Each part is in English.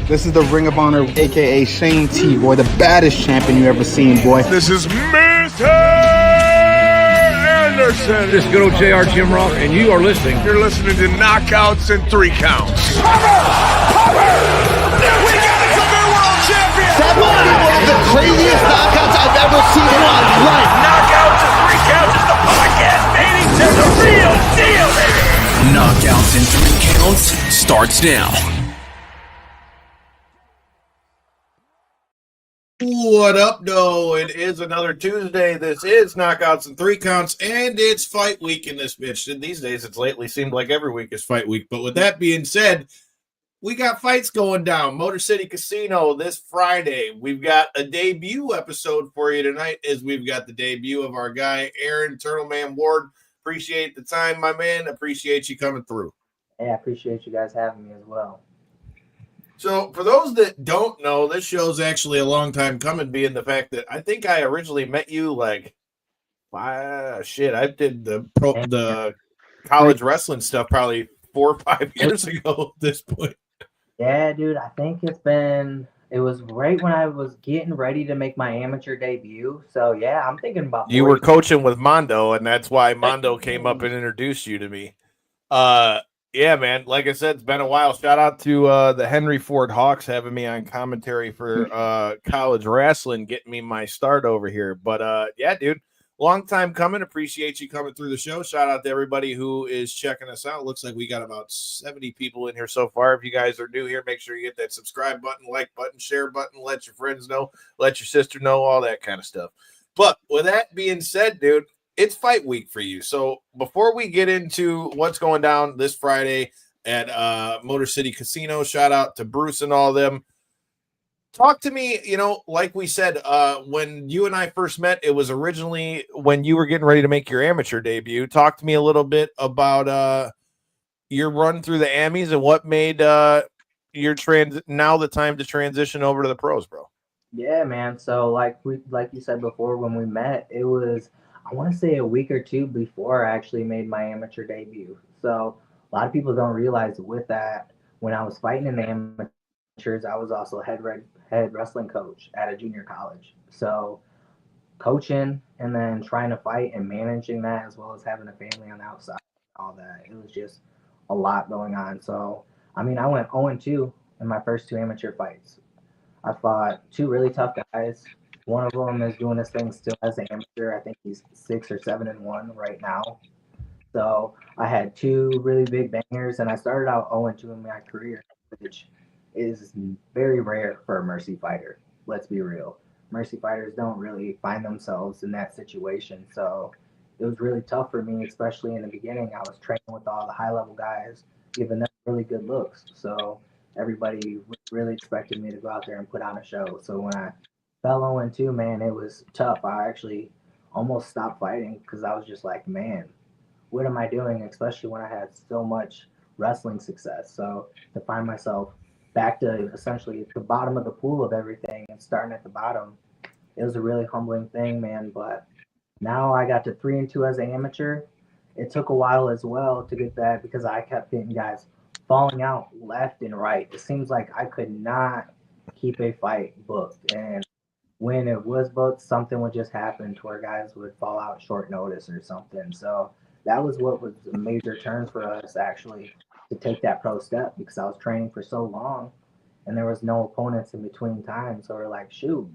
This is the Ring of Honor, a.k.a. Shane T, boy, the baddest champion you ever seen, boy. This is Mr. Anderson. This is good old JR Jim Ross, and you are listening. You're listening to Knockouts and 3 Counts. Cover! We got a new world champion! That might be one of the craziest knockouts I've ever seen in my life. Knockouts and 3 Counts is the podcast leading to the real deal, baby! Knockouts and 3 Counts starts now. What up, though? It is another Tuesday. This is Knockouts and 3 Counts, and it's fight week in this bitch. And these days, it's lately seemed like every week is fight week. But with that being said, we got fights going down. Motor City Casino this Friday. We've got a debut episode for you tonight, as we've got the debut of our guy, Aaron Turtleman Ward. Appreciate the time, my man. Appreciate you coming through. Hey, I appreciate you guys having me as well. So, for those that don't know, this show's actually a long time coming, being the fact that I think I originally met you I did the college wrestling stuff probably 4 or 5 years ago at this point. Yeah, dude, I think it was right when I was getting ready to make my amateur debut. So, yeah, I'm thinking about you were coaching with Mando, and that's why Mando came up and introduced you to me. Yeah, man. Like I said, it's been a while. Shout out to the Henry Ford Hawks having me on commentary for college wrestling, getting me my start over here. But yeah, dude, long time coming. Appreciate you coming through the show. Shout out to everybody who is checking us out. Looks like we got about 70 people in here so far. If you guys are new here, make sure you hit that subscribe button, like button, share button, let your friends know, let your sister know, all that kind of stuff. But with that being said, dude, it's fight week for you. So before we get into what's going down this Friday at Motor City Casino, shout out to Bruce and all them. Talk to me, like we said, when you and I first met, it was originally when you were getting ready to make your amateur debut. Talk to me a little bit about your run through the Amis and what made now the time to transition over to the pros, bro. Yeah, man. So like you said before, when we met, it was, I want to say, a week or two before I actually made my amateur debut. So a lot of people don't realize with that, when I was fighting in the amateurs, I was also head wrestling coach at a junior college. So coaching and then trying to fight and managing that, as well as having a family on the outside, all that, it was just a lot going on. So, I mean, I went 0-2 in my first 2 amateur fights. I fought 2 really tough guys. One of them is doing his thing still as an amateur. I think he's 6 or 7-1 right now. So I had 2 really big bangers, and I started out 0-2 in my career, which is very rare for a Mercy fighter. Let's be real. Mercy fighters don't really find themselves in that situation. So it was really tough for me, especially in the beginning. I was training with all the high-level guys, giving them really good looks. So everybody really expected me to go out there and put on a show. So when I fell 0-2, man, it was tough. I actually almost stopped fighting because I was just like, man, what am I doing? Especially when I had so much wrestling success. So to find myself back to essentially the bottom of the pool of everything and starting at the bottom, it was a really humbling thing, man. But now I got to 3-2 as an amateur. It took a while as well to get that because I kept getting guys falling out left and right. It seems like I could not keep a fight booked, and when it was booked, something would just happen to where guys would fall out short notice or something. So that was what was a major turn for us, actually, to take that pro step, because I was training for so long and there was no opponents in between time. So we're like, shoot,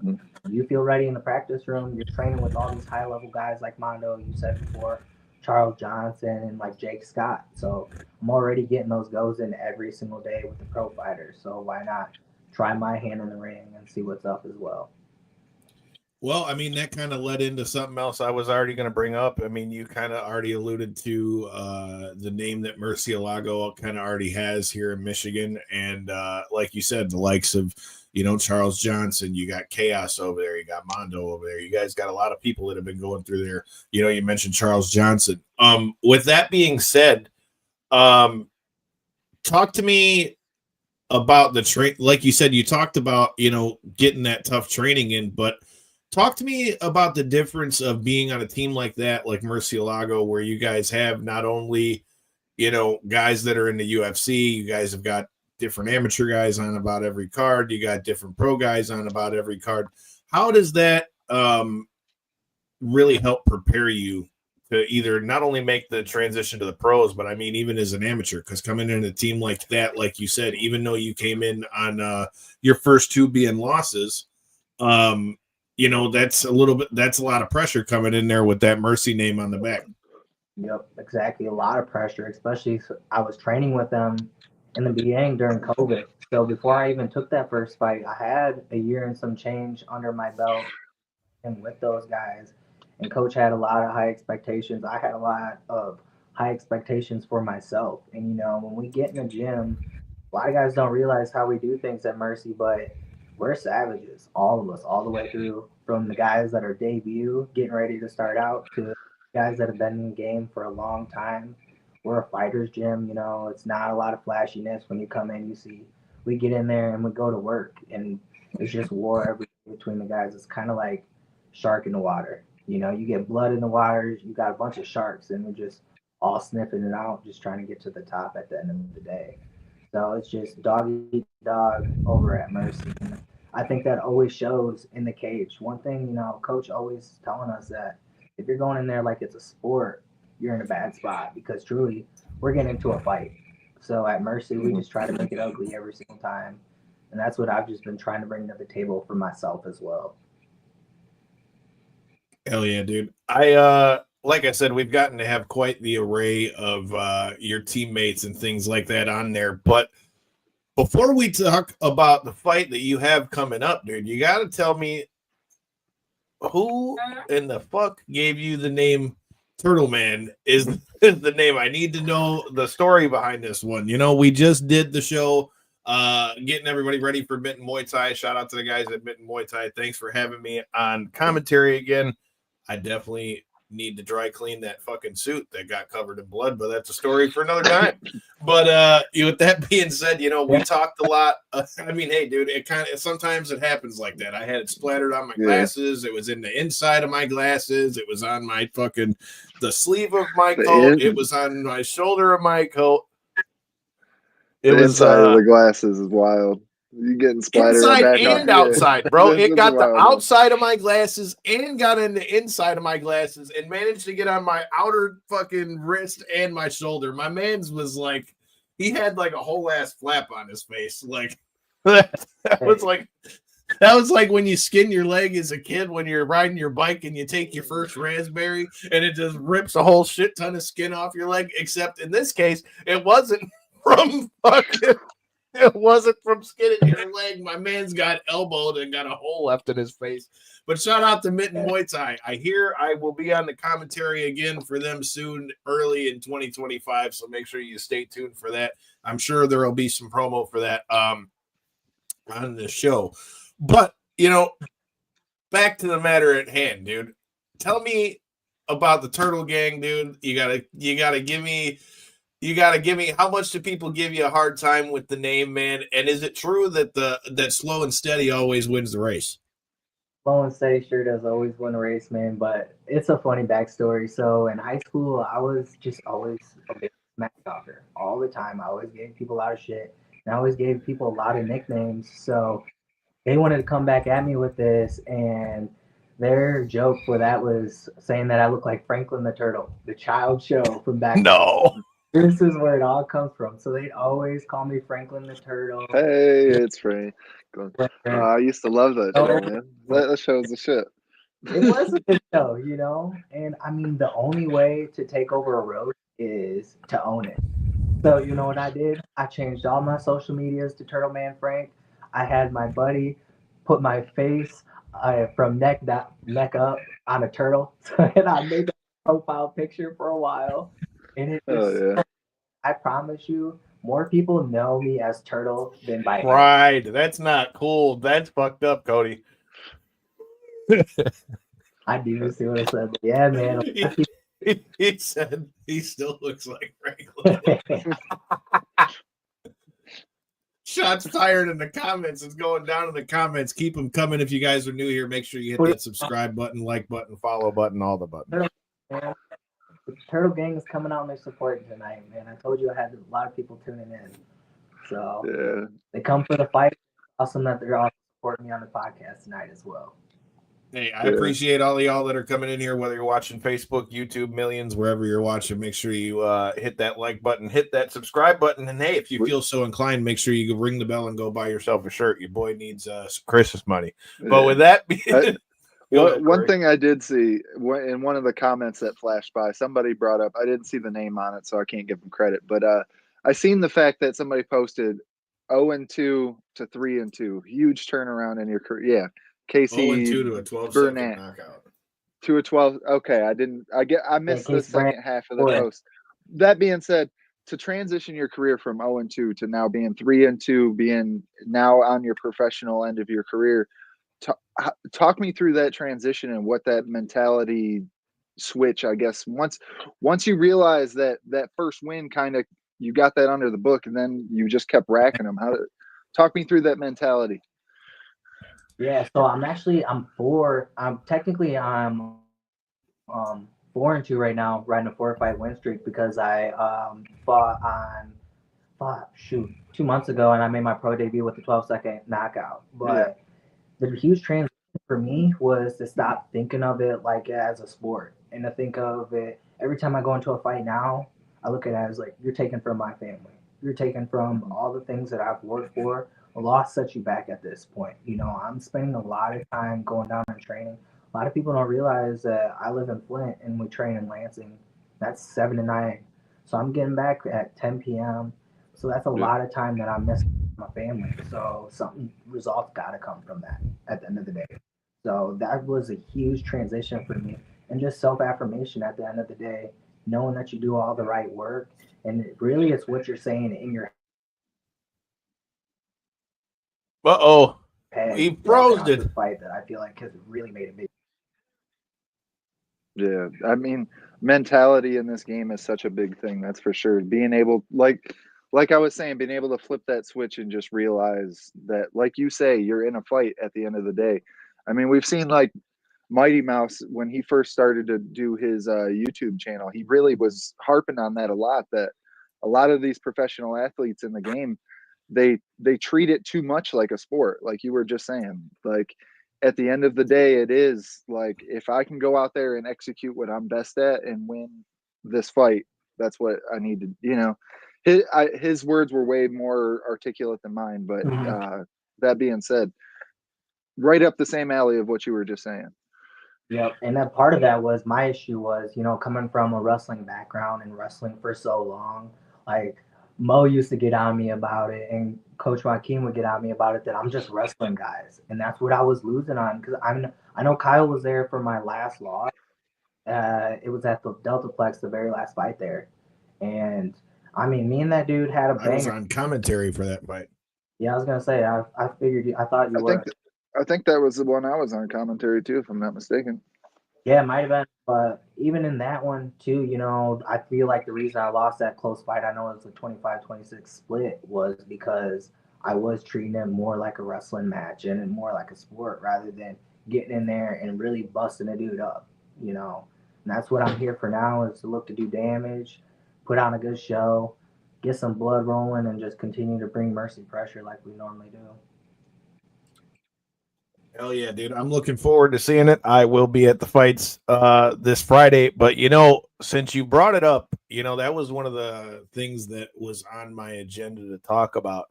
you feel ready in the practice room. You're training with all these high level guys like Mando, you said before, Charles Johnson, and like Jake Scott. So I'm already getting those goes in every single day with the pro fighters. So why not try my hand in the ring and see what's up as well? Well, I mean, that kind of led into something else I was already going to bring up. I mean, you kind of already alluded to the name that Murcielago kind of already has here in Michigan. And like you said, the likes of, Charles Johnson, you got Khaos over there, you got Mando over there. You guys got a lot of people that have been going through there. You mentioned Charles Johnson. With that being said, talk to me about the like you said, you talked about, getting that tough training in, but talk to me about the difference of being on a team like that, like Murcielago, where you guys have not only, guys that are in the UFC, you guys have got different amateur guys on about every card. You got different pro guys on about every card. How does that really help prepare you to either not only make the transition to the pros, but I mean, even as an amateur, because coming in a team like that, like you said, even though you came in on your first 2 being losses, you know, that's a lot of pressure coming in there with that Mercy name on the back. Yep, exactly. A lot of pressure, especially I was training with them in the beginning during COVID. So before I even took that first fight, I had a year and some change under my belt and with those guys. And coach had a lot of high expectations. I had a lot of high expectations for myself. And, you know, when we get in the gym, a lot of guys don't realize how we do things at Mercy, but we're savages, all of us, all the way through, from the guys that are debut, getting ready to start out, to guys that have been in the game for a long time. We're a fighter's gym, you know, it's not a lot of flashiness. When you come in, you see, we get in there and we go to work, and it's just war every day between the guys. It's kind of like shark in the water. You know, you get blood in the water, you got a bunch of sharks, and we're just all sniffing it out, just trying to get to the top at the end of the day. So it's just dog eat dog over at Mercy. And I think that always shows in the cage. One thing, you know, coach always telling us that if you're going in there like it's a sport, you're in a bad spot, because truly we're getting into a fight. So at Mercy, we just try to make it ugly every single time. And that's what I've just been trying to bring to the table for myself as well. Hell yeah, dude. I like I said, we've gotten to have quite the array of your teammates and things like that on there. But before we talk about the fight that you have coming up, dude, you got to tell me who in the fuck gave you the name Turtle Man is the name. I need to know the story behind this one. You know, we just did the show getting everybody ready for Mitten Muay Thai. Shout out to the guys at Mitten Muay Thai. Thanks for having me on commentary again. I definitely need to dry clean that fucking suit that got covered in blood, but that's a story for another time. But with that being said, you know, we talked a lot. I mean, hey, dude, sometimes it happens like that. I had it splattered on my glasses. It was in the inside of my glasses. It was on my the sleeve of my coat. It was on my shoulder of my coat. The inside of the glasses is wild. You getting splattered inside and outside, bro. It got the outside of my glasses and got in the inside of my glasses and managed to get on my outer fucking wrist and my shoulder. My man's was like, he had like a whole ass flap on his face. Like that was like when you skin your leg as a kid when you're riding your bike and you take your first raspberry and it just rips a whole shit ton of skin off your leg. Except in this case, it wasn't from fucking. It wasn't from skinning your leg. My man's got elbowed and got a hole left in his face. But shout out to Mitten Muay Thai. I hear I will be on the commentary again for them soon, early in 2025. So make sure you stay tuned for that. I'm sure there will be some promo for that on the show. But, you know, back to the matter at hand, dude. Tell me about the Turtle Gang, dude. You gotta give me how much do people give you a hard time with the name, man? And is it true that that slow and steady always wins the race? Slow and steady sure does always win a race, man. But it's a funny backstory. So in high school, I was just always a big smack talker all the time. I always gave people a lot of shit, and I always gave people a lot of nicknames. So they wanted to come back at me with this, and their joke for that was saying that I look like Franklin the Turtle, the child show from back. No. This is where it all comes from. So they'd always call me Franklin the Turtle. Hey, it's Frank. I used to love that show, man. That show's the shit. It was a good show, you know? And I mean, the only way to take over a road is to own it. So you know what I did? I changed all my social medias to Turtle Man Frank. I had my buddy put my face from neck up on a turtle. And I made that profile picture for a while. And it just, I promise you, more people know me as Turtle than by name. Right. That's not cool. That's fucked up, Cody. I do see what I said. But yeah, man. He said he still looks like Franklin. Shots fired in the comments. It's going down in the comments. Keep them coming. If you guys are new here, make sure you hit that subscribe button, like button, follow button, all the buttons. The Turtle Gang is coming out and they're supporting tonight, man. I told you I had a lot of people tuning in. So they come for the fight. Awesome that they're all supporting me on the podcast tonight as well. Hey, I appreciate all of y'all that are coming in here, whether you're watching Facebook, YouTube, millions, wherever you're watching. Make sure you hit that like button, hit that subscribe button, and hey, if you feel so inclined, make sure you ring the bell and go buy yourself a shirt. Your boy needs some Christmas money. But with that being one thing I did see in one of the comments that flashed by, somebody brought up, I didn't see the name on it, so I can't give them credit, but I seen the fact that somebody posted 0-2 to 3-2, huge turnaround in your career. Yeah, Casey 0-2 to a 12-second knockout. To a 12. Okay, I missed the second half of the post. That being said, to transition your career from 0-2 to now being 3-2, being now on your professional end of your career, talk me through that transition and what that mentality switch, I guess, once you realize that first win kind of you got that under the book and then you just kept racking them. Talk me through that mentality. Yeah, so I'm 4-2 right now, riding a 4-fight win streak because I fought 2 months ago and I made my pro debut with a 12-second knockout. But the huge transition for me was to stop thinking of it like as a sport and to think of it every time I go into a fight now, I look at it as like, you're taking from my family. You're taking from all the things that I've worked for. A loss sets you back at this point. You know, I'm spending a lot of time going down and training. A lot of people don't realize that I live in Flint and we train in Lansing. That's 7 to 9. So I'm getting back at 10 p.m. So that's a lot of time that I'm missing with my family. So something results got to come from that at the end of the day. So that was a huge transition for me. And just self-affirmation at the end of the day, knowing that you do all the right work. And really it's what you're saying in your he froze it. Fight that I feel like has really made a big. Yeah, I mean, mentality in this game is such a big thing. That's for sure. Being able, like I was saying, being able to flip that switch and just realize that, like you say, you're in a fight at the end of the day. I mean, we've seen like Mighty Mouse when he first started to do his YouTube channel. He really was harping on that a lot. That a lot of these professional athletes in the game, they treat it too much like a sport, like you were just saying. Like at the end of the day, it is like, if I can go out there and execute what I'm best at and win this fight, that's what I need to, you know. His words were way more articulate than mine, but that being said, right up the same alley of what you were just saying. Yep, and that part of that was my issue was, you know, coming from a wrestling background and wrestling for so long, like Mo used to get on me about it, and Coach Joaquin would get on me about it, that I'm just wrestling guys, and that's what I was losing on. Because I know Kyle was there for my last loss. It was at the Deltaplex, the very last fight there, and I mean, me and that dude had a banger. I was on commentary for that fight. Yeah, I was gonna say, I figured I thought you were. I think that was the one I was on commentary too, if I'm not mistaken. Yeah, it might have been, but even in that one too, you know, I feel like the reason I lost that close fight, I know it was a 25-26 split, was because I was treating it more like a wrestling match and more like a sport rather than getting in there and really busting a dude up, you know. And that's what I'm here for now, is to look to do damage, put on a good show, get some blood rolling, and just continue to bring Mercy pressure like we normally do. Hell yeah, dude. I'm looking forward to seeing it. I will be at the fights this Friday. But, you know, since you brought it up, you know, that was one of the things that was on my agenda to talk about.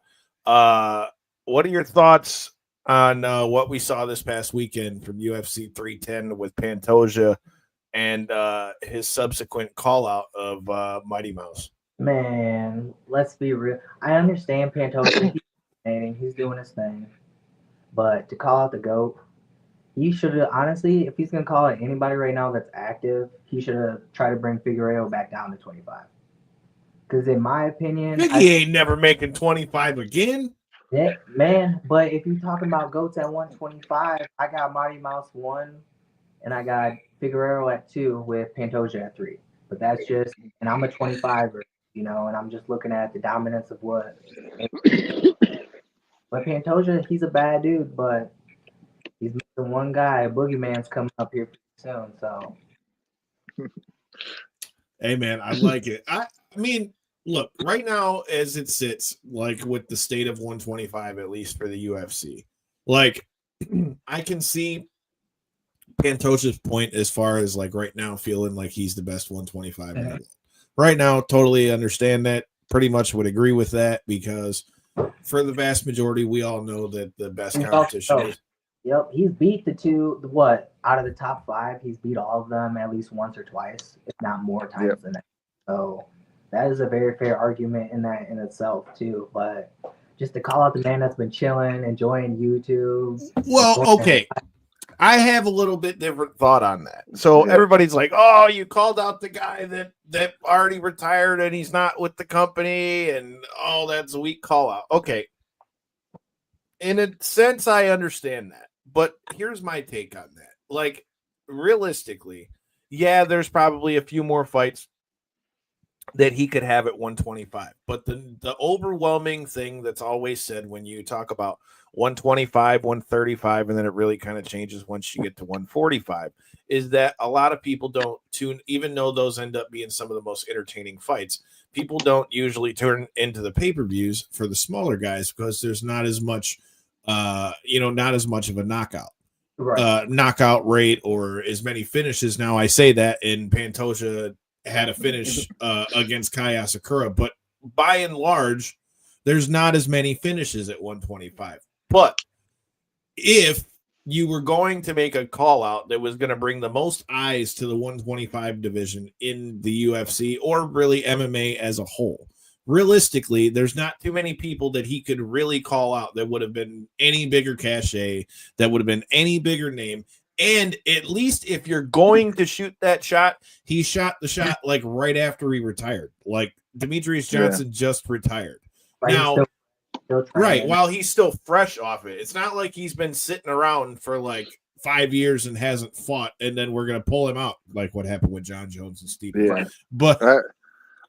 What are your thoughts on what we saw this past weekend from UFC 310 with Pantoja and his subsequent call out of Mighty Mouse? Man, let's be real. I understand Pantoja. He's doing his thing. But to call out the GOAT, he should have, honestly, if he's going to call out anybody right now that's active, he should have tried to bring Figueiredo back down to 25. Because in my opinion... He ain't never making 25 again. Yeah, man, but if you're talking about GOATs at 125, I got Mighty Mouse 1, and I got Figueiredo at 2 with Pantoja at 3. But that's just... And I'm a 25er, you know, and I'm just looking at the dominance of what... But Pantoja, he's a bad dude, but he's missing one guy. Boogeyman's coming up here soon, so. Hey, man, I like it. I mean, look, right now as it sits, like with the state of 125, at least for the UFC, like I can see Pantoja's point as far as like right now feeling like he's the best 125 in the world. Right now, totally understand that. Pretty much would agree with that because for the vast majority, we all know that the best competition is. Yep, he's beat out of the top 5, he's beat all of them at least once or twice, if not more times than that. So that is a very fair argument in itself too. But just to call out the man that's been chilling, enjoying YouTube. Well, okay. I have a little bit different thought on that. So everybody's like, "Oh, you called out the guy that already retired and he's not with the company, and that's a weak call out." Okay, in a sense, I understand that, but here's my take on that. Like, realistically, yeah, there's probably a few more fights that he could have at 125, but the overwhelming thing that's always said when you talk about 125, 135, and then it really kind of changes once you get to 145, is that a lot of people don't tune, even though those end up being some of the most entertaining fights, people don't usually turn into the pay-per-views for the smaller guys because there's not as much, not as much of a knockout rate or as many finishes. Now I say that, and Pantoja had a finish against Khaos Sakura, but by and large, there's not as many finishes at 125. But if you were going to make a call out that was going to bring the most eyes to the 125 division in the UFC or really MMA as a whole, realistically, there's not too many people that he could really call out that would have been any bigger cachet, that would have been any bigger name. And at least if you're going to shoot that shot, he shot the shot like right after he retired. Like Demetrius Johnson just retired. Now, right, while he's still fresh off it. It's not like he's been sitting around for like 5 years and hasn't fought, and then we're gonna pull him out like what happened with John Jones and Steve. Yeah. But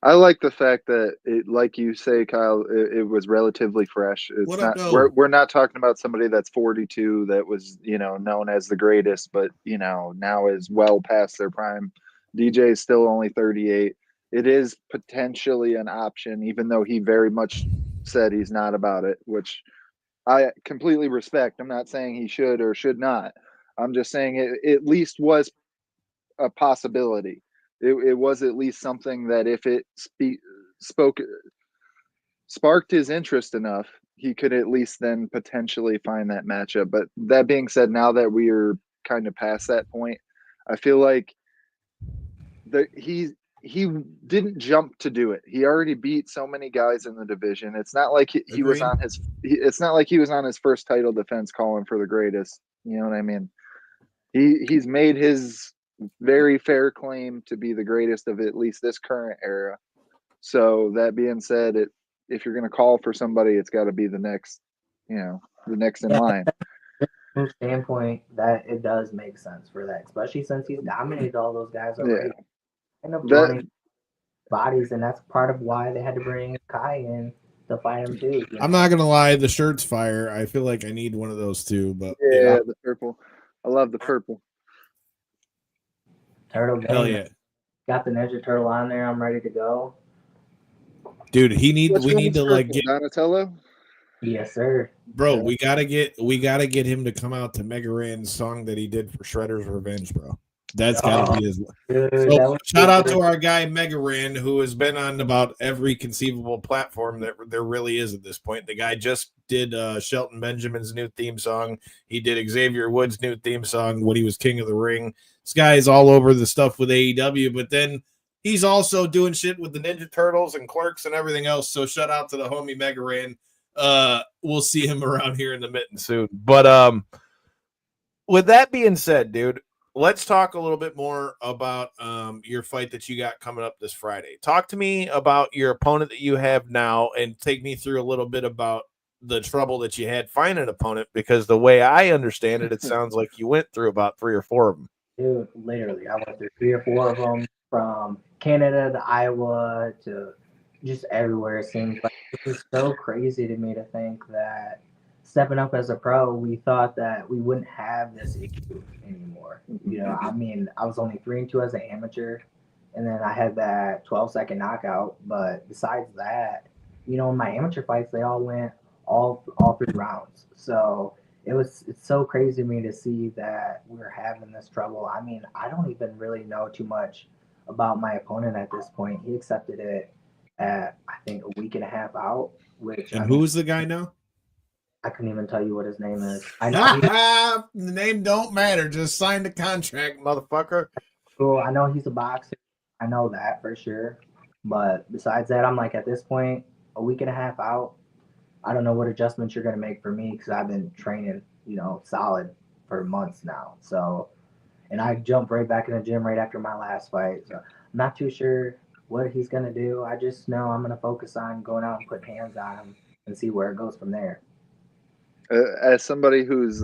I like the fact that it, like you say, Kyle, it was relatively fresh. It's not we're not talking about somebody that's 42 that was, known as the greatest, but now is well past their prime. DJ is still only 38. It is potentially an option, even though he very much said he's not about it, which I completely respect. I'm not saying he should or should not. I'm just saying it at least was a possibility. It was at least something that if it sparked his interest enough, he could at least then potentially find that matchup. But that being said, now that we are kind of past that point, I feel like he didn't jump to do it. He already beat so many guys in the division. It's not like he was on his. It's not like he was on his first title defense calling for the greatest. You know what I mean? He's made his very fair claim to be the greatest of at least this current era. So that being said, if you're going to call for somebody, it's got to be the next, the next in line. From standpoint, that it does make sense for that, especially since he's dominated all those guys already. End up running bodies, and that's part of why they had to bring Kai in to fight him too. I'm not gonna lie, the shirt's fire. I feel like I need one of those too. But the purple, I love the purple. Turtle game. Hell yeah. Got the Ninja Turtle on there. I'm ready to go. Dude, we need to like get Donatello. Yes, sir. Bro, we gotta get him to come out to Mega Ran's song that he did for Shredder's Revenge, bro. That's gotta be his. So shout out to our guy Mega Ran, who has been on about every conceivable platform that there really is at this point. The guy just did Shelton Benjamin's new theme song. He did Xavier Woods' new theme song when he was King of the Ring. This guy is all over the stuff with AEW, but then he's also doing shit with the Ninja Turtles and Clerks and everything else. So shout out to the homie Mega Ran. We'll see him around here in the mitten soon. But with that being said, dude, let's talk a little bit more about your fight that you got coming up this Friday. Talk to me about your opponent that you have now and take me through a little bit about the trouble that you had finding an opponent, because the way I understand it, it sounds like you went through about 3 or 4 of them. Dude, literally, I went through 3 or 4 of them, from Canada to Iowa to just everywhere. It seems like it was so crazy to me to think that stepping up as a pro, we thought that we wouldn't have this issue anymore. I mean, I was only 3-2 as an amateur, and then I had that 12-second knockout. But besides that, you know, in my amateur fights, they all went all 3 rounds. So it's so crazy to me to see that we're having this trouble. I mean, I don't even really know too much about my opponent at this point. He accepted it at, I think, a week and a half out, which And I mean, who's the guy now? I couldn't even tell you what his name is. I know The name don't matter. Just sign the contract, motherfucker. cool. I know he's a boxer. I know that for sure. But besides that, I'm like, at this point, a week and a half out, I don't know what adjustments you're going to make for me because I've been training, you know, solid for months now. So, and I jumped right back in the gym right after my last fight. So I'm not too sure what he's going to do. I just know I'm going to focus on going out and put hands on him and see where it goes from there. As somebody who's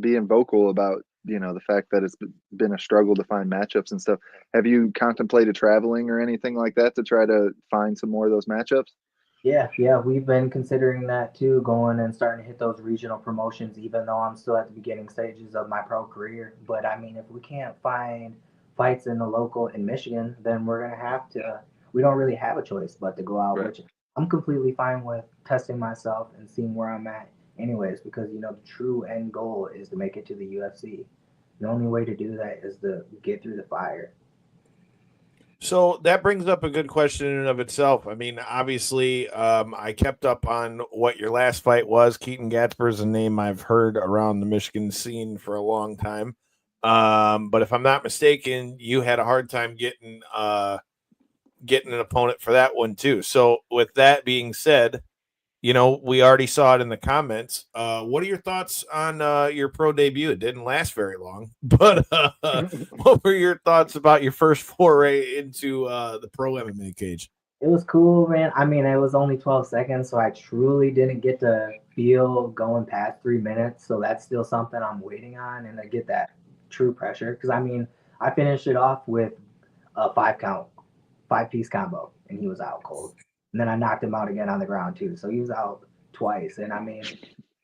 being vocal about, you know, the fact that it's been a struggle to find matchups and stuff, have you contemplated traveling or anything like that to try to find some more of those matchups? Yeah, we've been considering that too, going and starting to hit those regional promotions, even though I'm still at the beginning stages of my pro career. But I mean, if we can't find fights in the local in Michigan, then we're gonna have to. We don't really have a choice but to go out, Right. which I'm completely fine with testing myself and seeing where I'm at, anyways. Because you know, the true end goal is to make it to the UFC. The only way to do that is to get through the fire. So that brings up a good question in and of itself. I mean, obviously, I kept up on what your last fight was. Keaton Gatsper is a name I've heard around the Michigan scene for a long time. But if I'm not mistaken, you had a hard time getting an opponent for that one too. So with that being said, you know, we already saw it in the comments. What are your thoughts on your pro debut? It didn't last very long, but what were your thoughts about your first foray into the pro MMA cage? It was cool, man. I mean, it was only 12 seconds, so I truly didn't get to feel going past 3 minutes. So that's still something I'm waiting on and to get that true pressure. Because I mean, I finished it off with a 5 count, 5 piece combo, and he was out cold. And then I knocked him out again on the ground too. So he was out twice. And I mean,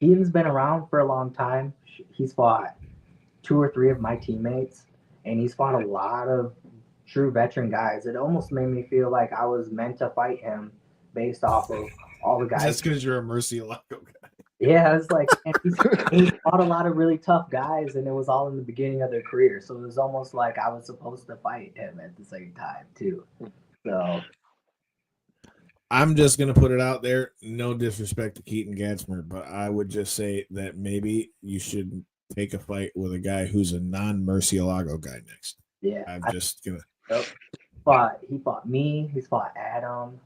Ian's been around for a long time. He's fought 2 or 3 of my teammates, and he's fought a lot of true veteran guys. It almost made me feel like I was meant to fight him based off of all the guys. Just because you're a Murcielago guy. Yeah, it's like he's fought a lot of really tough guys, and it was all in the beginning of their career. So it was almost like I was supposed to fight him at the same time too. So I'm just gonna put it out there. No disrespect to Keaton Gatsmer, but I would just say that maybe you should take a fight with a guy who's a non-Murcielago guy next. yeah, I'm just gonna. He fought me. He's fought Adam,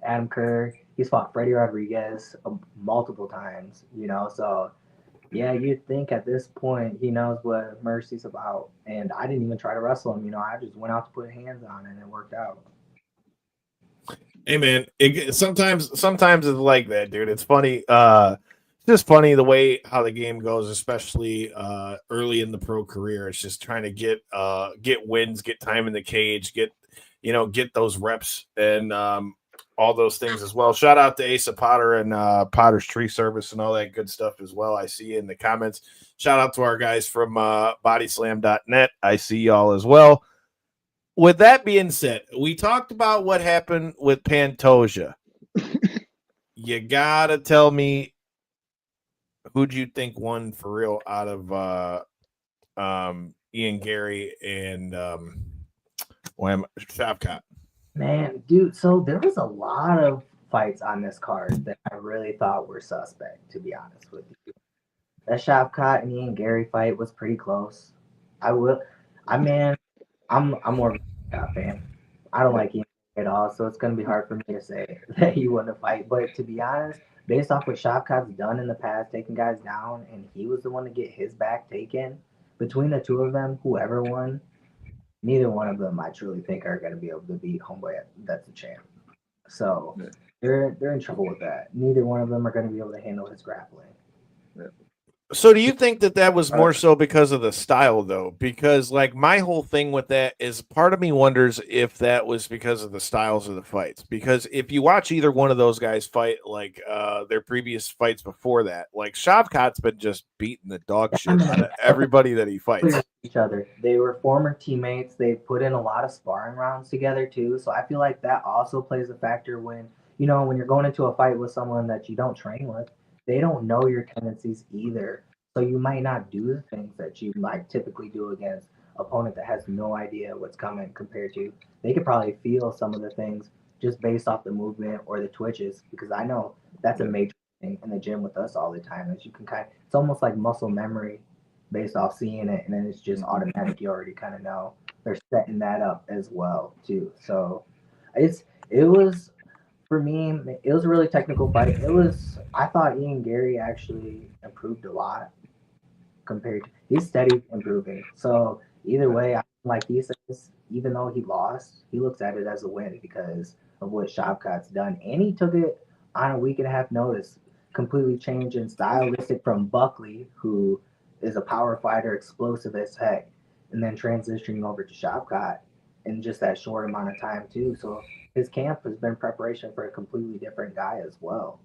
Adam Kerr. He's fought Freddie Rodriguez multiple times. You know, so yeah, you'd think at this point he knows what Mercy's about. And I didn't even try to wrestle him. You know, I just went out to put hands on it, and it worked out. Hey man, sometimes it's like that, dude. It's funny. It's just funny the way how the game goes, especially early in the pro career. It's just trying to get wins, get time in the cage, get those reps and all those things as well. Shout out to Asa Potter and Potter's Tree Service and all that good stuff as well. I see in the comments. Shout out to our guys from bodyslam.net. I see y'all as well. With that being said, we talked about what happened with Pantoja. You gotta tell me, who'd you think won for real out of Ian Gary and Shavkat? Man, dude, so there was a lot of fights on this card that I really thought were suspect, to be honest with you. That Shavkat and Ian Gary fight was pretty close. I'm more of a Shavkat fan. I don't like Ian at all, so it's gonna be hard for me to say that he won the fight. But to be honest, based off what Shavkat's done in the past, taking guys down, and he was the one to get his back taken, between the two of them, whoever won, neither one of them I truly think are going to be able to beat Homeboy that's the champ. So they're in trouble with that. Neither one of them are going to be able to handle his grappling. So do you think that was more so because of the style though? Because like my whole thing with that is part of me wonders if that was because of the styles of the fights. Because if you watch either one of those guys fight, like their previous fights before that, like Shavkat's been just beating the dog shit out of everybody that he fights. Each other. They were former teammates. They put in a lot of sparring rounds together too. So I feel like that also plays a factor when when you're going into a fight with someone that you don't train with. They don't know your tendencies either. So you might not do the things that you might typically do against opponent that has no idea what's coming compared to they could probably feel some of the things just based off the movement or the twitches because I know that's a major thing in the gym with us all the time is you can it's almost like muscle memory based off seeing it and then it's just automatic you already kind of know they're setting that up as well too so it was for me, it was a really technical fight. I thought Ian Gary actually improved a lot compared to, he's steady improving. So either way, like he says, even though he lost, he looks at it as a win because of what Shavkat's done. And he took it on a week and a half notice, completely changing stylistic from Buckley, who is a power fighter, explosive as heck, and then transitioning over to Shavkat in just that short amount of time too. So his camp has been preparation for a completely different guy as well.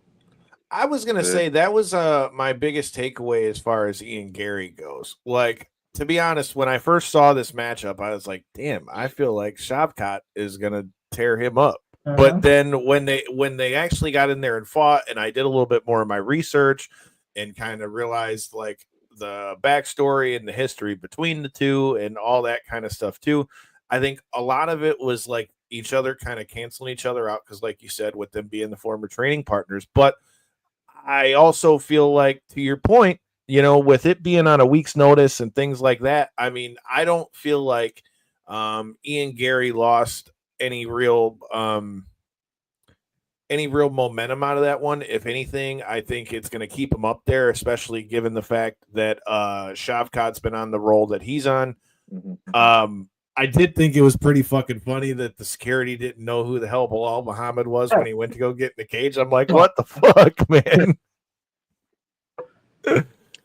I was gonna say that was my biggest takeaway as far as Ian Gary goes. Like, to be honest, when I first saw this matchup, I was like, damn, I feel like Shavkat is gonna tear him up. But then when they actually got in there and fought, and I did a little bit more of my research and kind of realized like the backstory and the history between the two and all that kind of stuff too, I think a lot of it was like each other kind of canceling each other out because, like you said, with them being the former training partners. But I also feel like, to your point, with it being on a week's notice and things like that, I mean, I don't feel like Ian Gary lost any real momentum out of that one. If anything, I think it's going to keep him up there, especially given the fact that Shavkat's been on the roll that he's on. I did think it was pretty fucking funny that the security didn't know who the hell Bilal Muhammad was when he went to go get in the cage. I'm like, what the fuck, man?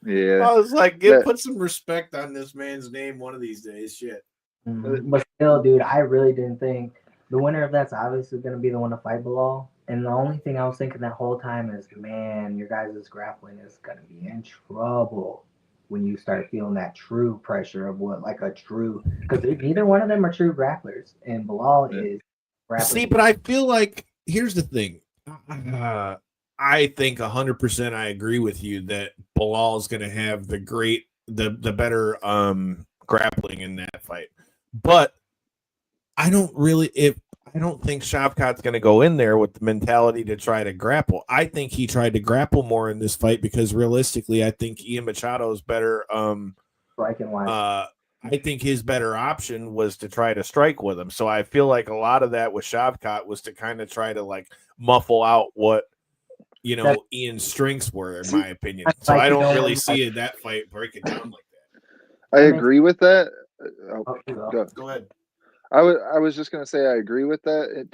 Yeah. I was like, put some respect on this man's name one of these days. Shit. But still, dude, I really didn't think the winner of that's obviously going to be the one to fight Bilal. And the only thing I was thinking that whole time is, man, your guys' grappling is going to be in trouble when you start feeling that true pressure of what, like a true, because neither one of them are true grapplers, and Bilal is grappling. See, but I feel like, here's the thing. I think 100% I agree with you that Bilal is going to have the better grappling in that fight. But I don't think Shavkat's going to go in there with the mentality to try to grapple. I think he tried to grapple more in this fight because realistically, I think Ian Machado is better. Striking wise. I think his better option was to try to strike with him. So I feel like a lot of that with Shavkat was to kind of try to like muffle out what Ian's strengths were, in my opinion. So I don't really see that fight breaking down like that. I agree with that. Go ahead. I was just gonna say I agree with that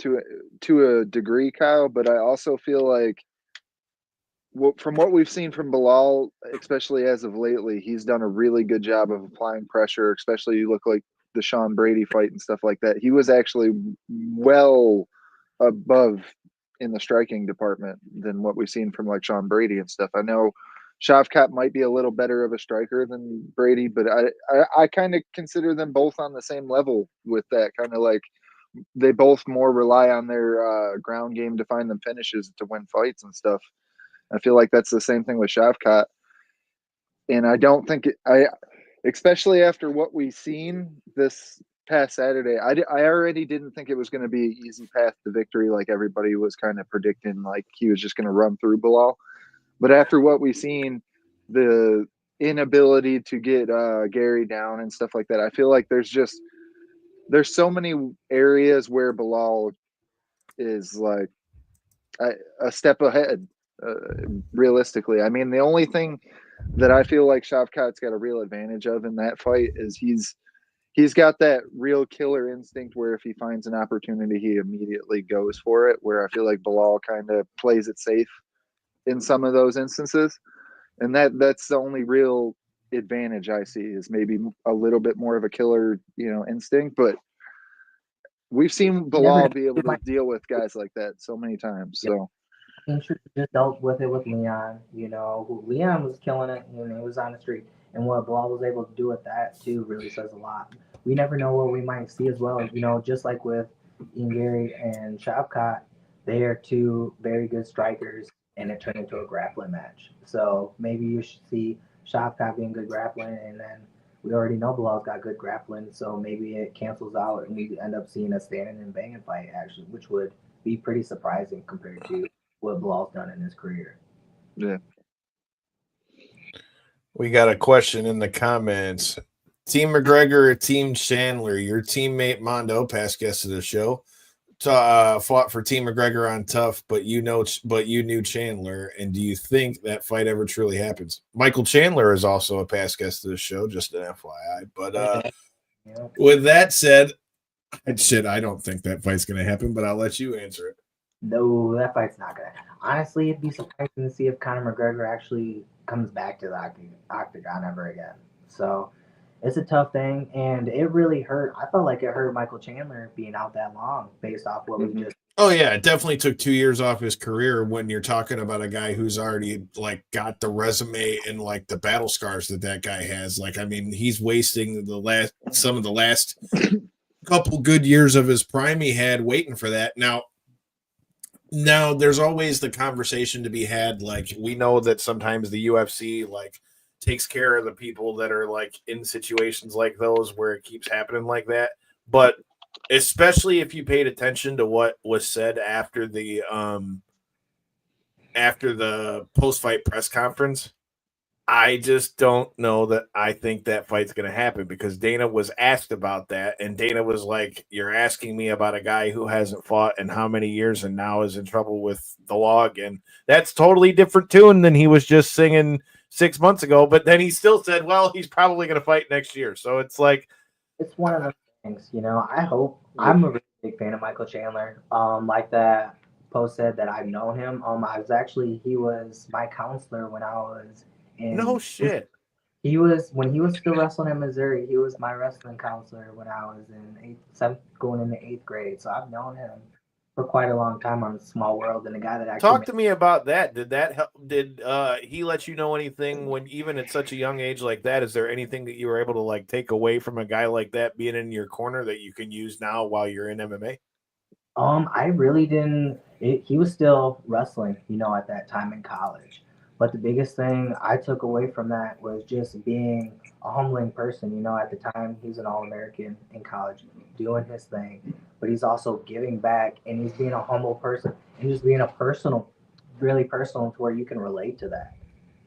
to a degree, Kyle, but I also feel like from what we've seen from Bilal, especially as of lately, he's done a really good job of applying pressure, especially you look like the Sean Brady fight and stuff like that. He was actually well above in the striking department than what we've seen from like Sean Brady and stuff. I know Shavkat might be a little better of a striker than Brady, but I kind of consider them both on the same level with that. Kind of like they both more rely on their ground game to find them finishes to win fights and stuff. I feel like that's the same thing with Shavkat. And I don't think especially after what we've seen this past Saturday, I already didn't think it was going to be an easy path to victory like everybody was kind of predicting, like he was just going to run through Bilal. But after what we've seen, the inability to get Gary down and stuff like that, I feel like there's so many areas where Bilal is like a step ahead, realistically. I mean, the only thing that I feel like Shavkat's got a real advantage of in that fight is he's got that real killer instinct where if he finds an opportunity, he immediately goes for it, where I feel like Bilal kind of plays it safe in some of those instances. And that's the only real advantage I see, is maybe a little bit more of a killer, instinct. But we've seen Bilal be able to deal with guys like that so many times. So just dealt with it with Leon, who Leon was killing it, he was on the street. And what Bilal was able to do with that too really says a lot. We never know what we might see as well. Just like with Ian Gary and Shavkat, they are two very good strikers, and it turned into a grappling match. So maybe you should see Shavkat being good grappling, and then we already know Bilal's got good grappling, so maybe it cancels out and we end up seeing a standing and banging fight, actually, which would be pretty surprising compared to what Bilal's done in his career. Yeah. We got a question in the comments. Team McGregor or Team Chandler? Your teammate Mando, past guest of the show, fought for Team McGregor on Tough, but you knew Chandler. And do you think that fight ever truly happens? Michael Chandler is also a past guest of the show, just an FYI. But with that said, I don't think that fight's going to happen, but I'll let you answer it. No, that fight's not going to. Honestly, it'd be surprising to see if Conor McGregor actually comes back to the octagon ever again. So it's a tough thing, and it really hurt. I felt like it hurt Michael Chandler being out that long based off what we just. Oh yeah, it definitely took 2 years off his career when you're talking about a guy who's already got the resume and the battle scars that guy has. He's wasting some of the last couple good years of his prime he had waiting for that. Now there's always the conversation to be had. We know that sometimes the UFC takes care of the people that are in situations like those where it keeps happening like that. But especially if you paid attention to what was said after the post-fight press conference, I just don't know that I think that fight's going to happen, because Dana was asked about that, and Dana was like, you're asking me about a guy who hasn't fought in how many years and now is in trouble with the log, and that's totally different tune than he was just singing 6 months ago. But then he still said, well, he's probably going to fight next year. So it's it's one of those things, I hope. I'm a really big fan of Michael Chandler. Like that post said that I've known him. He was my counselor when I was in. No shit. When he was still wrestling in Missouri, he was my wrestling counselor when I was in going into 8th grade. So I've known him for quite a long time on Small World, and a guy that actually talk to me about that. Did that help? Did he let you know anything when, even at such a young age like that? Is there anything that you were able to take away from a guy like that being in your corner that you can use now while you're in MMA? I really didn't. He was still wrestling, at that time in college. But the biggest thing I took away from that was just being a humbling person. At the time, he's an All-American in college, doing his thing. But he's also giving back, and he's being a humble person, and just being really personal to where you can relate to that.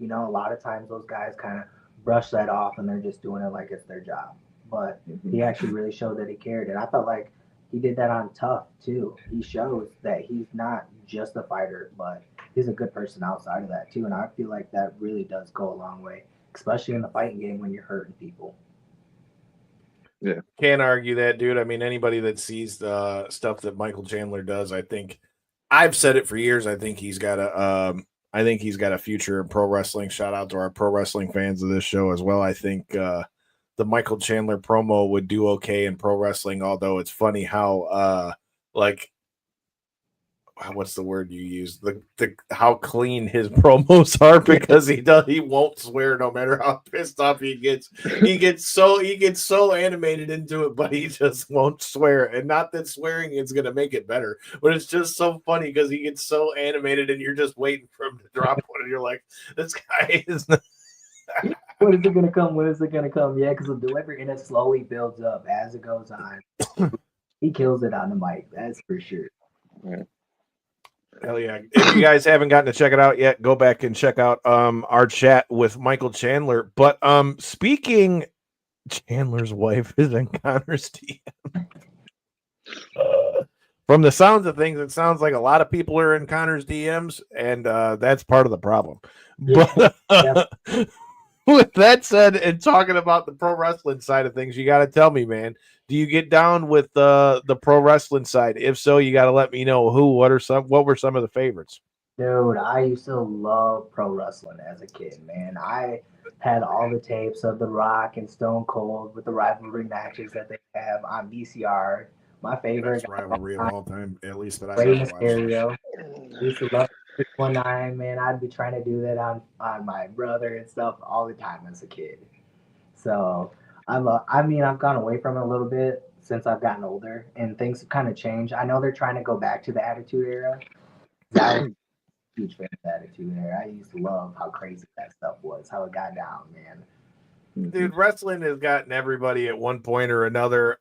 A lot of times those guys kind of brush that off, and they're just doing it like it's their job. But he actually really showed that he cared, and I felt like he did that on Tough too. He shows that he's not just a fighter, but he's a good person outside of that too. And I feel like that really does go a long way, especially in the fighting game when you're hurting people. Yeah. Can't argue that, dude. Anybody that sees the stuff that Michael Chandler does, I think I've said it for years. I think he's got a future in pro wrestling. Shout out to our pro wrestling fans of this show as well. I think the Michael Chandler promo would do okay in pro wrestling, although it's funny how what's the word you use? How clean his promos are, because he won't swear no matter how pissed off he gets. He gets so animated into it, but he just won't swear. And not that swearing is gonna make it better, but it's just so funny because he gets so animated and you're just waiting for him to drop one, and you're like, this guy is not. When is it gonna come? When is it gonna come? Yeah, because the delivery, and it slowly builds up as it goes on. He kills it on the mic, that's for sure. Yeah. Hell yeah. If you guys haven't gotten to check it out yet, go back and check out our chat with Michael Chandler. But speaking, Chandler's wife is in Conor's DM. From the sounds of things, it sounds like a lot of people are in Conor's DMs, and that's part of the problem. But with that said, and talking about the pro wrestling side of things, you got to tell me, man, do you get down with the pro wrestling side? If so, you got to let me know who. What were some of the favorites? Dude, I used to love pro wrestling as a kid, man. I had all the tapes of The Rock and Stone Cold with the rivalry matches that they have on VCR. My favorite Best rivalry of all time, at least that I've Rey ever watched. Mysterio. I used to love 619, man. I'd be trying to do that on my brother and stuff all the time as a kid. So I mean, I've gone away from it a little bit since I've gotten older, and things have kind of changed. I know they're trying to go back to the Attitude Era. I was a huge fan of the Attitude Era. I used to love how crazy that stuff was, how it got down, man. Dude, wrestling has gotten everybody at one point or another.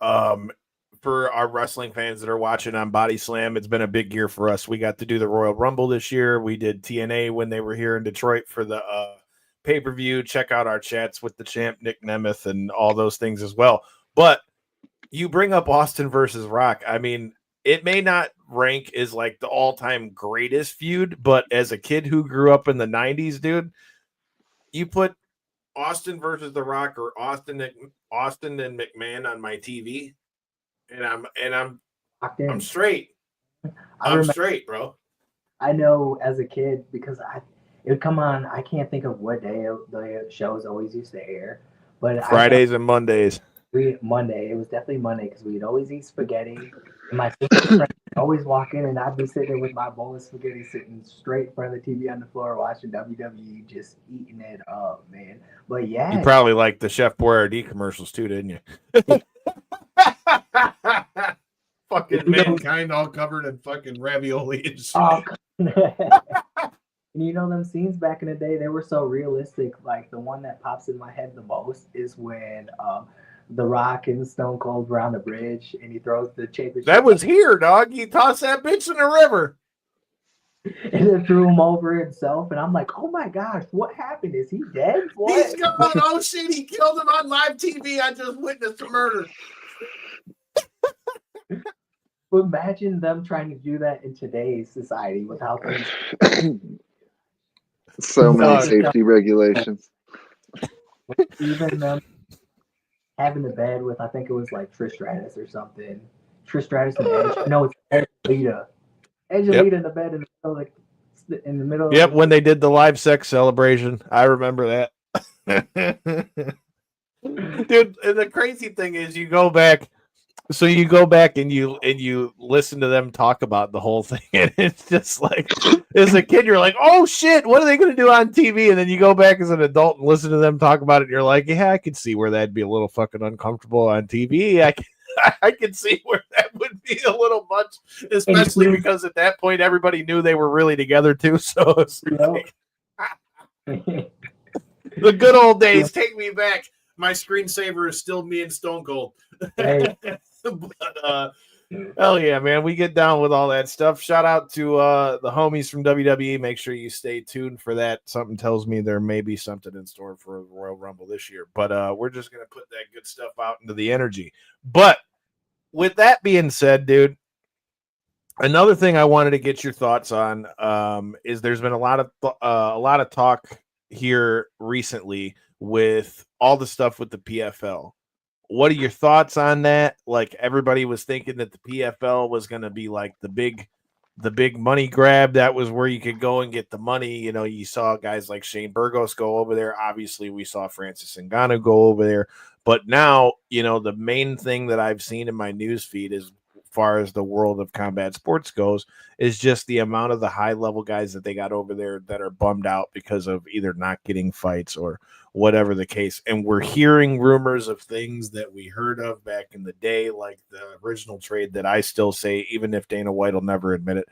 For our wrestling fans that are watching on Body Slam, it's been a big year for us. We got to do the Royal Rumble this year. We did TNA when they were here in Detroit for the pay-per-view. Check out our chats with the champ Nick Nemeth and all those things as well. But you bring up Austin versus Rock. I mean, it may not rank as like the all-time greatest feud, but as a kid who grew up in the 90s, dude, you put Austin versus The Rock or Austin and McMahon on my TV, and I'm straight. I'm straight, bro. I know as a kid because it would come on. I can't think of what day the shows always used to air, but Fridays and Mondays. Monday. It was definitely Monday because we'd always eat spaghetti. And my sister would always walk in, and I'd be sitting there with my bowl of spaghetti, sitting straight in front of the TV on the floor, watching WWE, just eating it up, man. But yeah, You probably liked the Chef Boyardee commercials too, didn't you? Fucking mankind all covered in fucking ravioli and shit. oh, and you know them scenes back in the day, they were so realistic. Like the one that pops in my head the most is when The Rock and Stone Cold were on the bridge, and he throws the championship. That was here, dog. He tossed that bitch in the river. And then threw him over himself, and I'm like, oh my gosh, what happened? Is he dead? What? He's gone. Oh shit, he killed him on live TV. I just witnessed a murder. But imagine them trying to do that in today's society without things. So many safety regulations. Even them having the bed with, I think it was like Trish Stratus or something. Trish Stratus and Edge. No, it's Angelita. Angelita in the bed in the middle. Yep, when they did the live sex celebration, I remember that. Dude, and the crazy thing is, you go back and you listen to them talk about the whole thing, and it's just like, as a kid, you're like, oh shit, what are they going to do on TV? And then you go back as an adult and listen to them talk about it, and you're like, yeah, I could see where that'd be a little fucking uncomfortable on TV. I can see where that would be a little much, especially because at that point everybody knew they were really together too. So it's like, the good old days take me back. My screensaver is still me and Stone Cold. Hey. But hell yeah, man, we get down with all that stuff. Shout out to the homies from WWE. Make sure you stay tuned for that. Something tells me there may be something in store for the Royal Rumble this year, but we're just gonna put that good stuff out into the energy. But with that being said, dude, another thing I wanted to get your thoughts on is there's been a lot of talk here recently with all the stuff with the PFL. What are your thoughts on that? Like, everybody was thinking that the PFL was going to be like the big money grab. That was where you could go and get the money. You know, you saw guys like Shane Burgos go over there. Obviously, we saw Francis Ngannou go over there. But now, you know, the main thing that I've seen in my news feed as far as the world of combat sports goes is just the amount of the high level guys that they got over there that are bummed out because of either not getting fights or whatever the case. And we're hearing rumors of things that we heard of back in the day, like the original trade that I still say, even if Dana White will never admit it,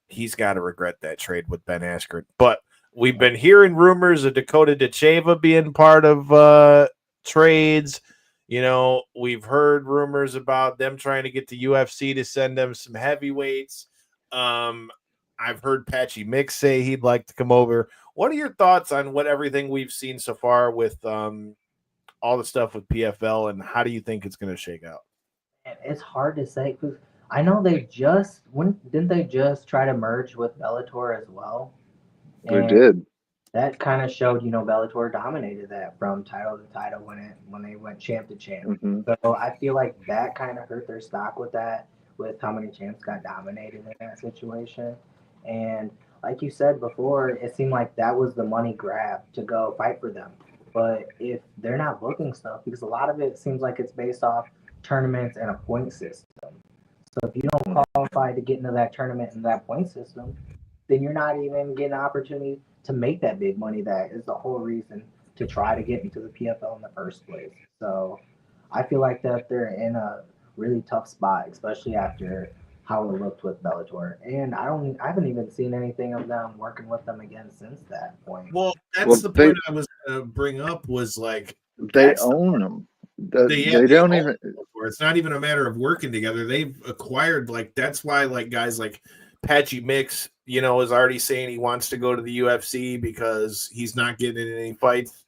he's got to regret that trade with Ben Askren. But we've been hearing rumors of Dakota Dacheva being part of trades. You know, we've heard rumors about them trying to get the UFC to send them some heavyweights. I've heard Patchy Mix say he'd like to come over. What are your thoughts on what everything we've seen so far with all the stuff with PFL, and how do you think it's going to shake out? It's hard to say because I know didn't they just try to merge with Bellator as well? They did. That kind of showed, you know, Bellator dominated that from title to title when they went champ to champ. Mm-hmm. So I feel like that kind of hurt their stock with that, with how many champs got dominated in that situation. And like you said before, it seemed like that was the money grab to go fight for them. But if they're not booking stuff, because a lot of it seems like it's based off tournaments and a point system. So if you don't qualify to get into that tournament and that point system, then you're not even getting an opportunity to make that big money. That is the whole reason to try to get into the PFL in the first place. So I feel like that they're in a really tough spot, especially after how it looked with Bellator. And I haven't even seen anything of them working with them again since that point. Well, that's Well, the point I was going to bring up was like they that's own them. they don't own even. Bellator. It's not even a matter of working together. They've acquired like that's why like guys like Patchy Mix, you know, is already saying he wants to go to the UFC because he's not getting in any fights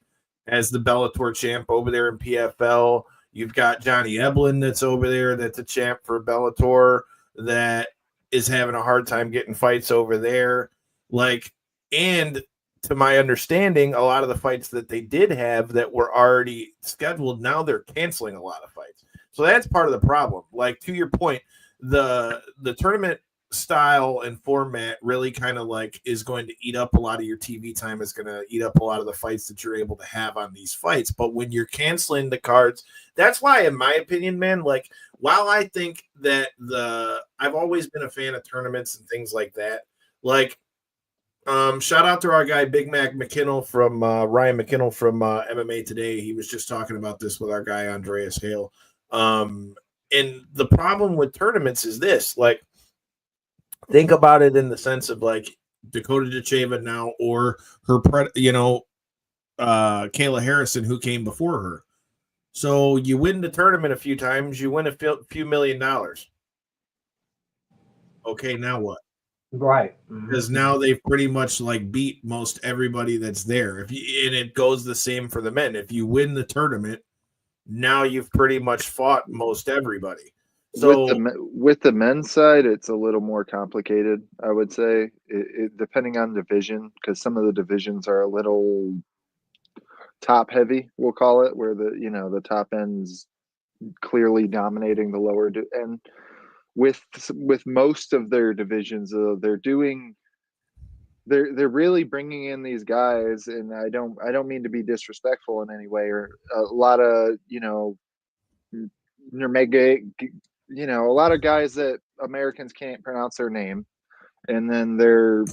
as the Bellator champ over there in PFL. You've got Johnny Eblin that's over there, that's a champ for Bellator that is having a hard time getting fights over there. Like, and to my understanding, a lot of the fights that they did have that were already scheduled, now they're canceling a lot of fights. So that's part of the problem. Like, to your point, the tournament style and format really kind of like is going to eat up a lot of your TV time, is going to eat up a lot of the fights that you're able to have on these fights. But when you're canceling the cards, that's why, in my opinion, man, like while I think that I've always been a fan of tournaments and things like that, like shout out to our guy Big Mac McKinnell from Ryan McKinnell from MMA Today. He was just talking about this with our guy Andreas Hale. And the problem with tournaments is this, like, think about it in the sense of like Dakota Dacheva now, or her, Kayla Harrison, who came before her. So you win the tournament a few times, you win a few $1 million. Okay, now what? Right. Because now they've pretty much like beat most everybody that's there. And it goes the same for the men. If you win the tournament, now you've pretty much fought most everybody. So with the men's side, it's a little more complicated, I would say, depending on division, because some of the divisions are a little top heavy, we'll call it, where the top end's clearly dominating the lower end. With most of their divisions, they're really bringing in these guys, and I don't mean to be disrespectful in any way, or a lot of a lot of guys that Americans can't pronounce their name, and then they're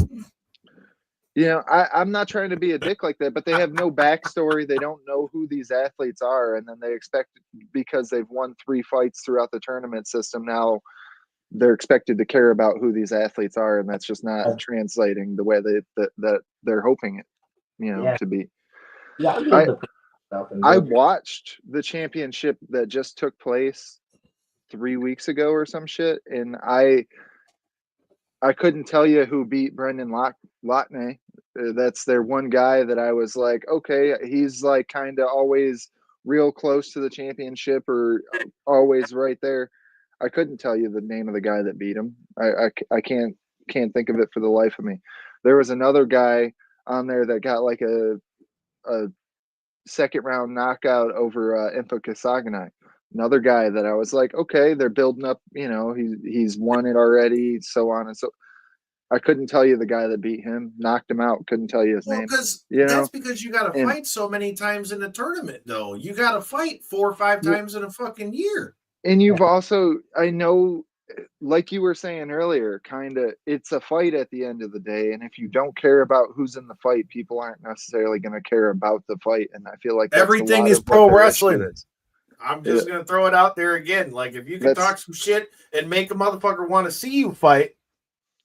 I'm not trying to be a dick like that, but they have no backstory. They don't know who these athletes are, and then they expect, because they've won 3 fights throughout the tournament system, now they're expected to care about who these athletes are, and that's just not translating the way that they're hoping it to be. Yeah, I watched the championship that just took place 3 weeks ago or some shit, and I couldn't tell you who beat Brendan Lotney. That's their one guy that I was like, okay, he's like kind of always real close to the championship, or always right there. I couldn't tell you the name of the guy that beat him. I can't think of it for the life of me. There was another guy on there that got like a second round knockout over Info Kasaganai. Another guy that I was like, okay, they're building up, he's won it already, so on and so. I couldn't tell you the guy that beat him, knocked him out, couldn't tell you his name. Because that's because you got to fight so many times in a tournament, though. You got to fight 4 or 5 times in a fucking year. And you've also, I know, like you were saying earlier, kind of, it's a fight at the end of the day. And if you don't care about who's in the fight, people aren't necessarily going to care about the fight. And I feel like everything is pro wrestling. I'm just going to throw it out there again. Like, if you can talk some shit and make a motherfucker want to see you fight,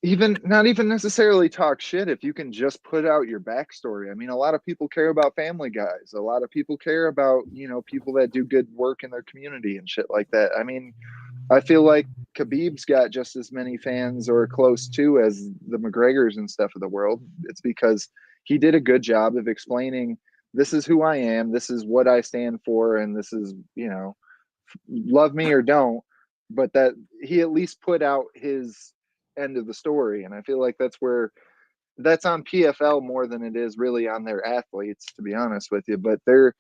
not even necessarily talk shit, if you can just put out your backstory. I mean, a lot of people care about Family Guys. A lot of people care about, people that do good work in their community and shit like that. I mean, I feel like Khabib's got just as many fans or close to as the McGregors and stuff of the world. It's because he did a good job of explaining, this is who I am, this is what I stand for, and this is, love me or don't, but that he at least put out his end of the story. And I feel like that's on PFL more than it is really on their athletes, to be honest with you. But they're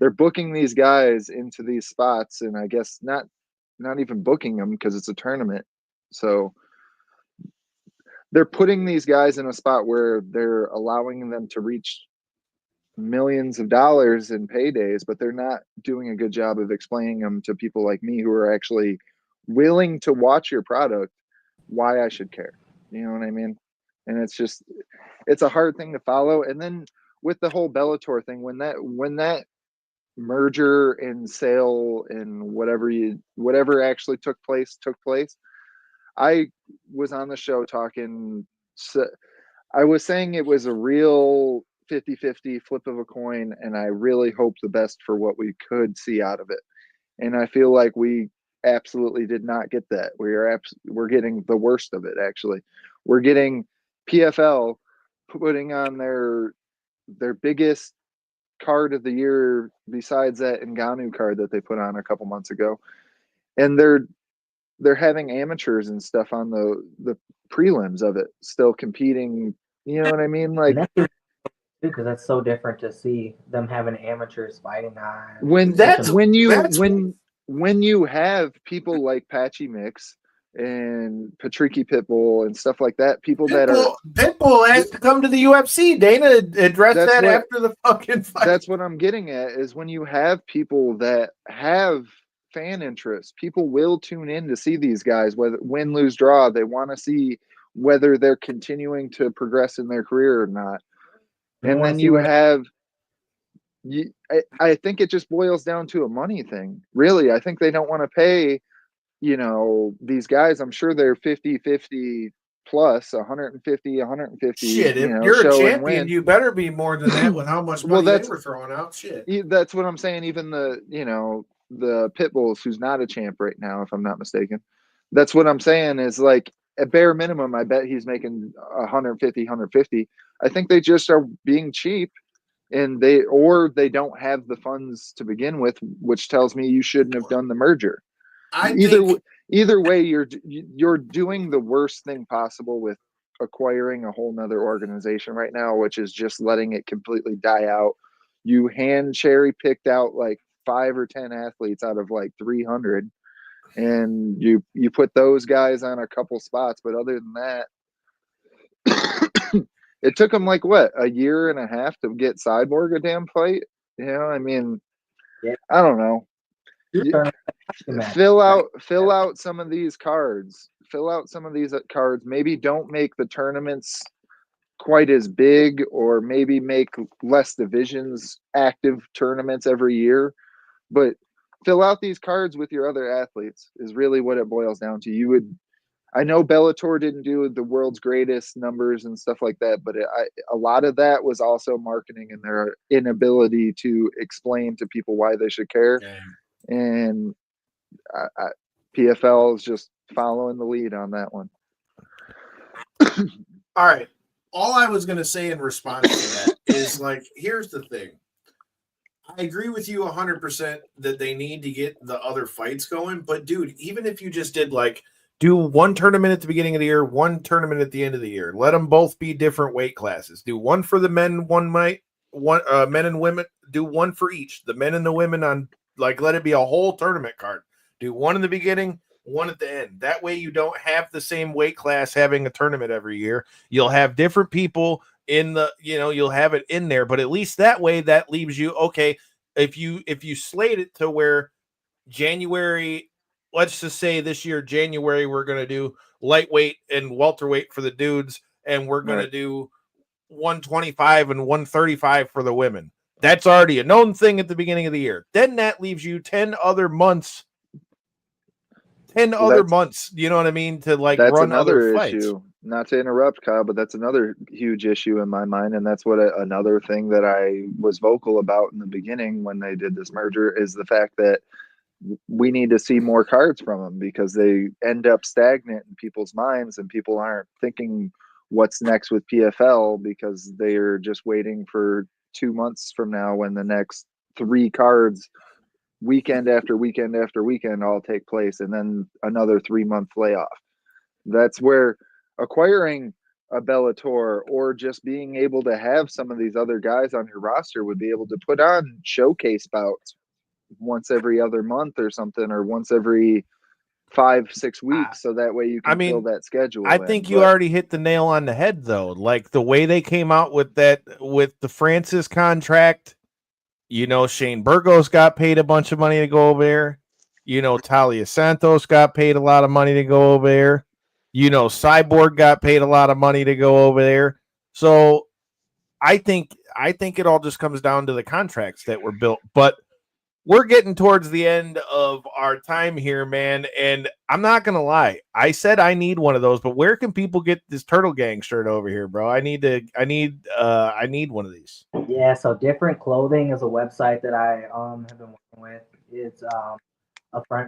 booking these guys into these spots, and I guess not even booking them because it's a tournament. So they're putting these guys in a spot where they're allowing them to reach millions of dollars in paydays, but they're not doing a good job of explaining them to people like me who are actually willing to watch your product, why I should care. You know what I mean? And it's a hard thing to follow. And then with the whole Bellator thing, when that merger and sale and whatever actually took place, I was on the show talking. So I was saying it was a real 50-50 flip of a coin, and I really hope the best for what we could see out of it. And I feel like we absolutely did not get that. We're getting the worst of it, actually. We're getting PFL putting on their biggest card of the year besides that Ngannou card that they put on a couple months ago. And they're having amateurs and stuff on the prelims of it, still competing. You know what I mean? Like, because that's so different to see them having amateurs fighting on. When you have people like Patchy Mix and Patricky Pitbull and stuff like that, Pitbull asked to come to the UFC. Dana addressed that after the fucking fight. That's what I'm getting at, is when you have people that have fan interest, people will tune in to see these guys, whether win, lose, draw. They want to see whether they're continuing to progress in their career or not. And then you have, I think it just boils down to a money thing. Really, I think they don't want to pay, these guys. I'm sure they're 50-50 plus 150. Shit, if you're a champion, you better be more than that with how much money they were throwing out. Shit. That's what I'm saying. Even the Pitbulls, who's not a champ right now, if I'm not mistaken. That's what I'm saying is, like, at bare minimum, I bet he's making 150. I think they just are being cheap, and they don't have the funds to begin with, which tells me you shouldn't have done the merger. Either way, you're doing the worst thing possible with acquiring a whole nother organization right now, which is just letting it completely die out. You hand cherry picked out like 5 or 10 athletes out of like 300, and you put those guys on a couple spots, but other than that, it took them like a year and a half to get Cyborg a damn fight. I mean, I don't know. Fill out some of these cards. Maybe don't make the tournaments quite as big, or maybe make less divisions active tournaments every year, but fill out these cards with your other athletes is really what it boils down to. I know Bellator didn't do the world's greatest numbers and stuff like that, but a lot of that was also marketing and their inability to explain to people why they should care. And PFL is just following the lead on that one. All right. All I was going to say in response to that is, like, here's the thing. I agree with you 100% that they need to get the other fights going. But, dude, even if you just did, like, do one tournament at the beginning of the year, one tournament at the end of the year, let them both be different weight classes. Do one for the men, men and women. Do one for each. The men and the women on, like, let it be a whole tournament card. Do one in the beginning, one at the end. That way you don't have the same weight class having a tournament every year. You'll have different people in the, you'll have it in there, but at least that way that leaves you, okay, if you slate it to where January, let's just say this year, January, we're going to do lightweight and welterweight for the dudes, and we're going to do 125 and 135 for the women. That's already a known thing at the beginning of the year. Then that leaves you 10 other months. You know what I mean? To like run other fights. Issue. Not to interrupt, Kyle, but that's another huge issue in my mind. And that's what another thing that I was vocal about in the beginning when they did this merger is the fact that we need to see more cards from them, because they end up stagnant in people's minds and people aren't thinking what's next with PFL, because they're just waiting for 2 months from now when the next 3 cards weekend after weekend after weekend all take place, and then another 3-month layoff. That's where acquiring a Bellator or just being able to have some of these other guys on your roster would be able to put on showcase bouts once every other month or something, or once every 5-6 weeks, so that way you can fill that schedule. I think you already hit the nail on the head, though. Like the way they came out with the Francis contract. You know, Shane Burgos got paid a bunch of money to go over there. You know, Talia Santos got paid a lot of money to go over there. You know, Cyborg got paid a lot of money to go over there. So I think it all just comes down to the contracts that were built. But we're getting towards the end of our time here, man. And I'm not going to lie. I said I need one of those, but where can people get this Turtle Gang shirt over here, bro? I need one of these. Yeah, so Different Clothing is a website that I have been working with. It's a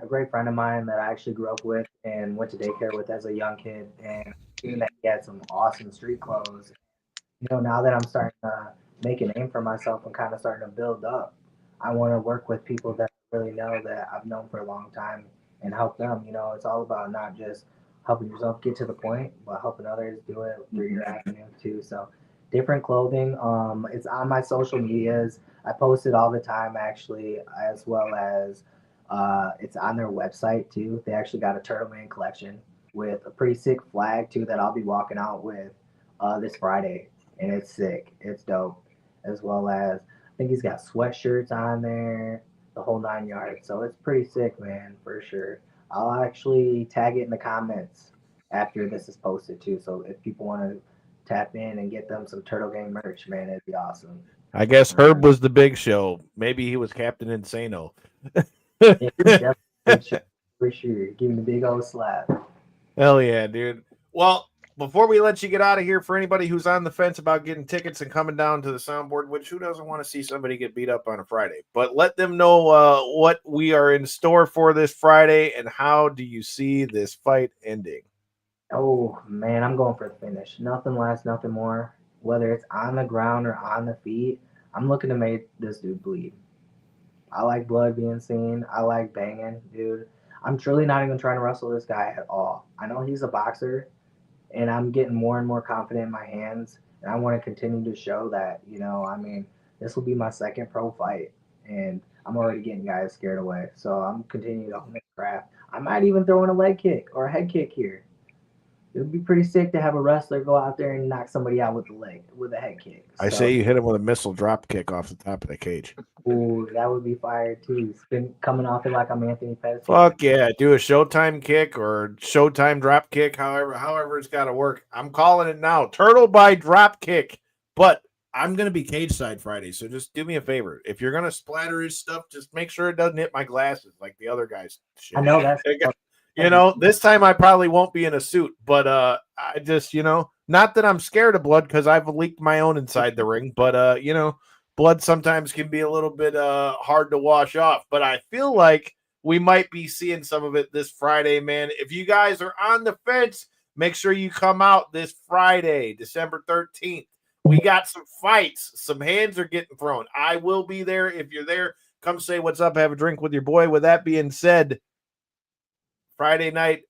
great friend of mine that I actually grew up with and went to daycare with as a young kid, and seeing that he had some awesome street clothes. You know, now that I'm starting to make a name for myself and kind of starting to build up, I want to work with people that really know that I've known for a long time and help them. You know, it's all about not just helping yourself get to the point, but helping others do it through your avenue too. So Different Clothing, it's on my social medias. I post it all the time actually, as well as it's on their website too. They actually got a Turtle Man collection with a pretty sick flag too that I'll be walking out with this Friday, and it's sick. It's dope. As well as I think he's got sweatshirts on there, the whole 9 yards. So it's pretty sick, man, for sure. I'll actually tag it in the comments after this is posted too. So if people want to tap in and get them some Turtle Gang merch, man, it'd be awesome. I guess Herb was the big show. Maybe he was Captain Insano. Yeah, for sure. Give him a big old slap. Hell yeah, dude. Well, before we let you get out of here, for anybody who's on the fence about getting tickets and coming down to the soundboard, which who doesn't want to see somebody get beat up on a Friday? But let them know what we are in store for this Friday and how do you see this fight ending? Oh, man, I'm going for the finish. Nothing less, nothing more. Whether it's on the ground or on the feet, I'm looking to make this dude bleed. I like blood being seen. I like banging, dude. I'm truly not even trying to wrestle this guy at all. I know he's a boxer, and I'm getting more and more confident in my hands, and I want to continue to show that, you know, I mean, this will be my second pro fight, and I'm already getting guys scared away. So I'm continuing to hone the craft. I might even throw in a leg kick or a head kick here. It would be pretty sick to have a wrestler go out there and knock somebody out with a head kick. I say you hit him with a missile drop kick off the top of the cage. Ooh, that would be fire too. Spin coming off it like I'm Anthony Pettis. Fuck yeah, do a Showtime kick or Showtime drop kick, however it's got to work. I'm calling it now. Turtle by drop kick. But I'm going to be cage side Friday, so just do me a favor. If you're going to splatter his stuff, just make sure it doesn't hit my glasses like the other guys. I know that's you know, this time I probably won't be in a suit, but I just, you know, not that I'm scared of blood because I've leaked my own inside the ring, but you know, blood sometimes can be a little bit hard to wash off. But I feel like we might be seeing some of it this Friday, man. If you guys are on the fence, make sure you come out this Friday, December 13th. We got some fights. Some hands are getting thrown. I will be there. If you're there, come say what's up, have a drink with your boy. With that being said, Friday night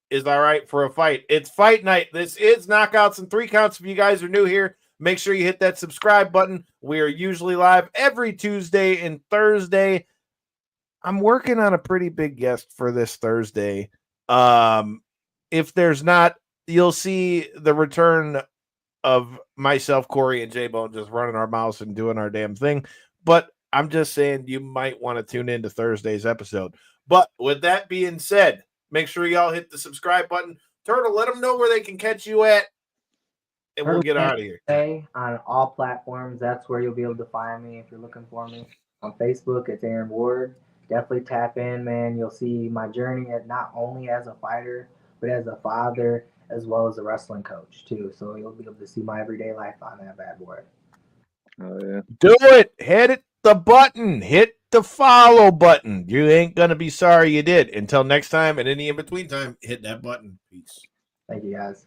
is all right for a fight. It's fight night. This is Knockouts and 3 Counts. If you guys are new here, make sure you hit that subscribe button. We are usually live every Tuesday and Thursday. I'm working on a pretty big guest for this Thursday. If there's not, you'll see the return of myself, Corey, and J-Bone just running our mouths and doing our damn thing. But I'm just saying you might want to tune into Thursday's episode. But with that being said, make sure y'all hit the subscribe button. Turtle, let them know where they can catch you at, and we'll get out of here. On all platforms, that's where you'll be able to find me if you're looking for me. On Facebook, it's Aaron Ward. Definitely tap in, man. You'll see my journey not only as a fighter, but as a father, as well as a wrestling coach, too. So you'll be able to see my everyday life on that bad boy. Oh, yeah. Do it. Hit the button. Hit the follow button. You ain't going to be sorry you did. Until next time and any in-between time, hit that button. Peace. Thank you, guys.